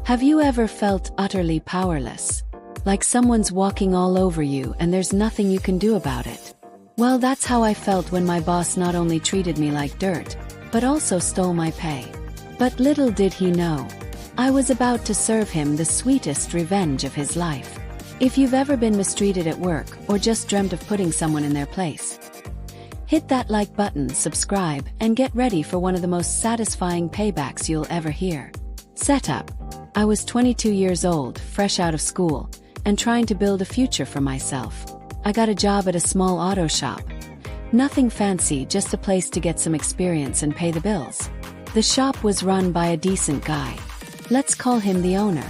Have you ever felt utterly powerless? Like someone's walking all over you and there's nothing you can do about it? Well, that's how I felt when my boss not only treated me like dirt, but also stole my pay. But little did he know, I was about to serve him the sweetest revenge of his life. If you've ever been mistreated at work or just dreamt of putting someone in their place, hit that like button, subscribe, and get ready for one of the most satisfying paybacks you'll ever hear. Setup. I was 22 years old, fresh out of school, and trying to build a future for myself. I got a job at a small auto shop. Nothing fancy, just a place to get some experience and pay the bills. The shop was run by a decent guy. Let's call him the owner.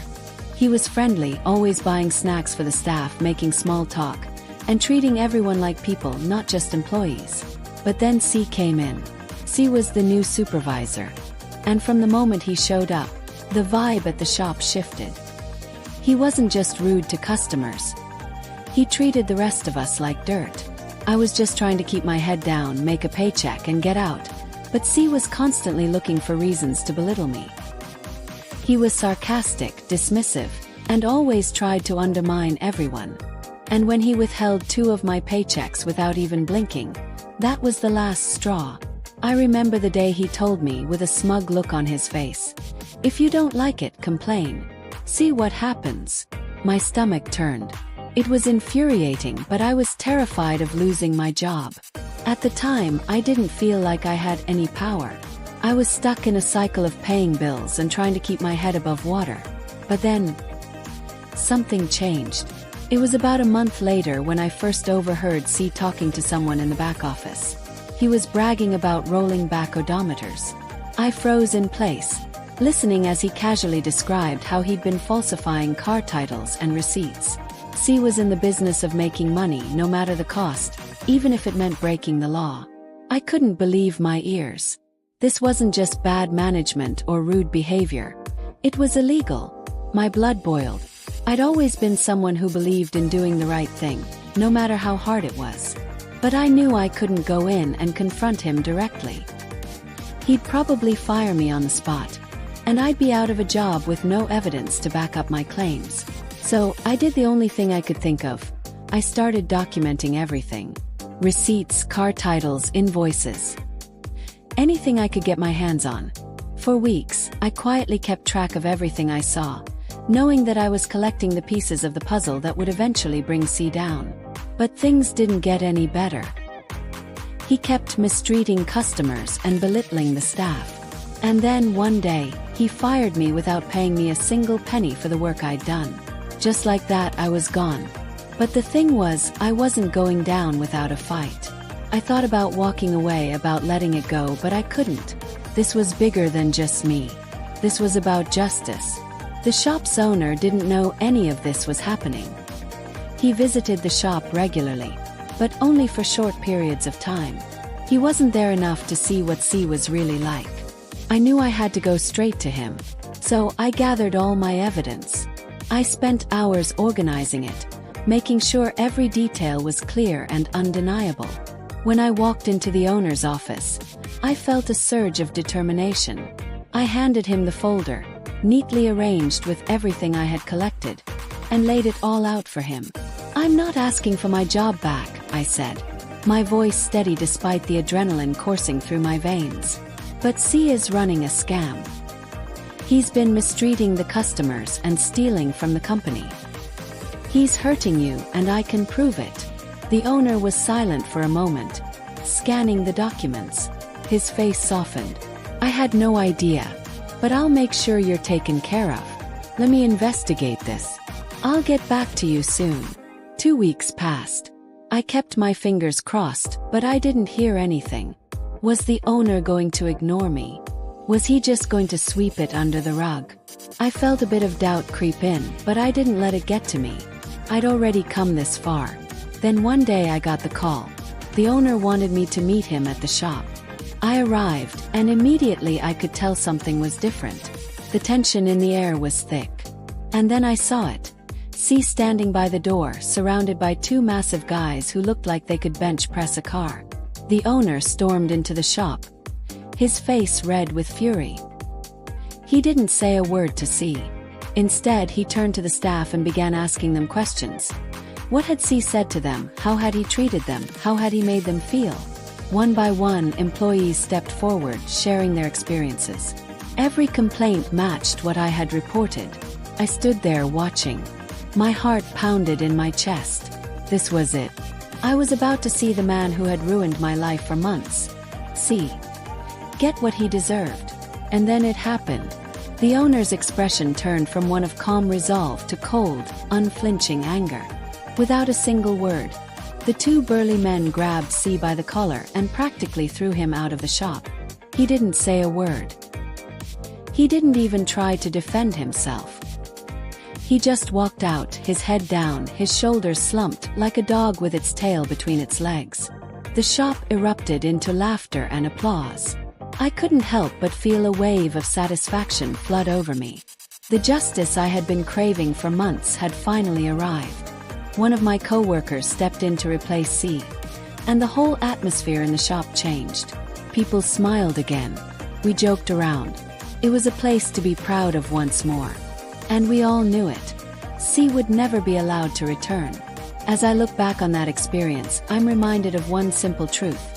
He was friendly, always buying snacks for the staff, making small talk, and treating everyone like people, not just employees. But then C came in. C was the new supervisor. And from the moment he showed up, the vibe at the shop shifted. He wasn't just rude to customers. He treated the rest of us like dirt. I was just trying to keep my head down, make a paycheck, and get out. But C was constantly looking for reasons to belittle me. He was sarcastic, dismissive, and always tried to undermine everyone. And when he withheld 2 of my paychecks without even blinking, that was the last straw. I remember the day he told me with a smug look on his face, "If you don't like it, complain. See what happens." My stomach turned. It was infuriating, but I was terrified of losing my job. At the time, I didn't feel like I had any power. I was stuck in a cycle of paying bills and trying to keep my head above water. But then, something changed. It was about a month later when I first overheard C talking to someone in the back office. He was bragging about rolling back odometers. I froze in place, listening as he casually described how he'd been falsifying car titles and receipts. C was in the business of making money no matter the cost, even if it meant breaking the law. I couldn't believe my ears. This wasn't just bad management or rude behavior. It was illegal. My blood boiled. I'd always been someone who believed in doing the right thing, no matter how hard it was. But I knew I couldn't go in and confront him directly. He'd probably fire me on the spot, and I'd be out of a job with no evidence to back up my claims. So, I did the only thing I could think of. I started documenting everything. Receipts, car titles, invoices. Anything I could get my hands on. For weeks, I quietly kept track of everything I saw, knowing that I was collecting the pieces of the puzzle that would eventually bring C down. But things didn't get any better. He kept mistreating customers and belittling the staff. And then one day, he fired me without paying me a single penny for the work I'd done. Just like that, I was gone. But the thing was, I wasn't going down without a fight. I thought about walking away, about letting it go, but I couldn't. This was bigger than just me. This was about justice. The shop's owner didn't know any of this was happening. He visited the shop regularly, but only for short periods of time. He wasn't there enough to see what C was really like. I knew I had to go straight to him, so I gathered all my evidence. I spent hours organizing it, making sure every detail was clear and undeniable. When I walked into the owner's office, I felt a surge of determination. I handed him the folder, neatly arranged with everything I had collected, and laid it all out for him. "I'm not asking for my job back," I said, my voice steady despite the adrenaline coursing through my veins. "But C is running a scam. He's been mistreating the customers and stealing from the company. He's hurting you, and I can prove it." The owner was silent for a moment, scanning the documents. His face softened. "I had no idea. But I'll make sure you're taken care of. Let me investigate this. I'll get back to you soon." 2 weeks passed. I kept my fingers crossed, but I didn't hear anything. Was the owner going to ignore me? Was he just going to sweep it under the rug? I felt a bit of doubt creep in, but I didn't let it get to me. I'd already come this far. Then one day I got the call. The owner wanted me to meet him at the shop. I arrived, and immediately I could tell something was different. The tension in the air was thick. And then I saw it. C standing by the door, surrounded by 2 massive guys who looked like they could bench press a car. The owner stormed into the shop, his face red with fury. He didn't say a word to C. Instead, he turned to the staff and began asking them questions. What had C said to them? How had he treated them? How had he made them feel? One by one, employees stepped forward, sharing their experiences. Every complaint matched what I had reported. I stood there watching. My heart pounded in my chest. This was it. I was about to see the man who had ruined my life for months. C. Get what he deserved. And then it happened. The owner's expression turned from one of calm resolve to cold, unflinching anger. Without a single word, the two burly men grabbed C by the collar and practically threw him out of the shop. He didn't say a word. He didn't even try to defend himself. He just walked out, his head down, his shoulders slumped, like a dog with its tail between its legs. The shop erupted into laughter and applause. I couldn't help but feel a wave of satisfaction flood over me. The justice I had been craving for months had finally arrived. One of my co-workers stepped in to replace C, and the whole atmosphere in the shop changed. People smiled again. We joked around. It was a place to be proud of once more. And we all knew it. C would never be allowed to return. As I look back on that experience, I'm reminded of one simple truth.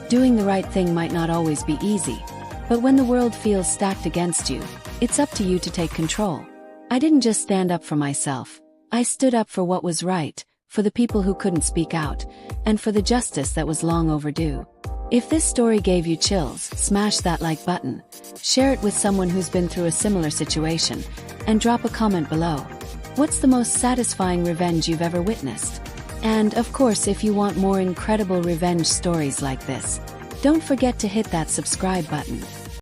Doing the right thing might not always be easy, but when the world feels stacked against you, it's up to you to take control. I didn't just stand up for myself. I stood up for what was right, for the people who couldn't speak out, and for the justice that was long overdue. If this story gave you chills, smash that like button, share it with someone who's been through a similar situation, and drop a comment below. What's the most satisfying revenge you've ever witnessed? And, of course, if you want more incredible revenge stories like this, don't forget to hit that subscribe button.